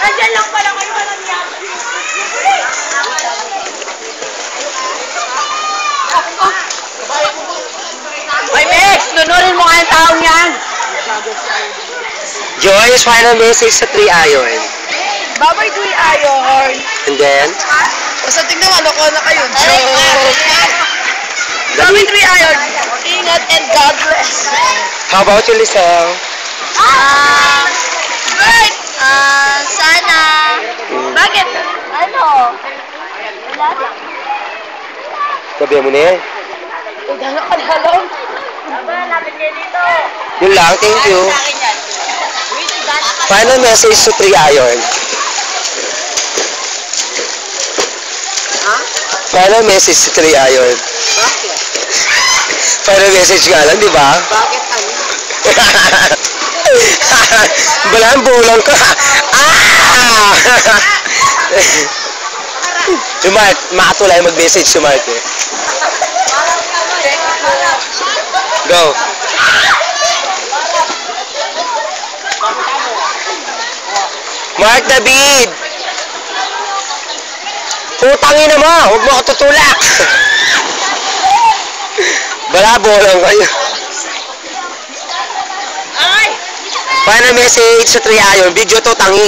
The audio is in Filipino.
Nandiyan lang pala kayo walang yan. Ay, Mex! Nunurin mo nga yung taong yan! Joyce, final message sa 3 Iron. Babay, 3 Iron! And then? Basta tignan mo, loko na kayo. Babay, 3 Iron! Ingat and God bless! How about you, Lisel? Good! Sana... Bakit? Ano? Wala lang. Sabi mo na yan. Gano'n ka na lang. Aba, lapit kayo dito. Yun lang, thank you. Final message sa 3 Iron. Final message sa 3 Iron. Bakit? Final message nga lang, di ba? Bakit ano? Balaan bulang ka. Si Mark, makatulay mag-message si Mark eh. Go. Mark David! Putangin na mo! Huwag mo ako tutulak! Balabo lang kayo. Final message sa 3 Iron. Video to, tangi.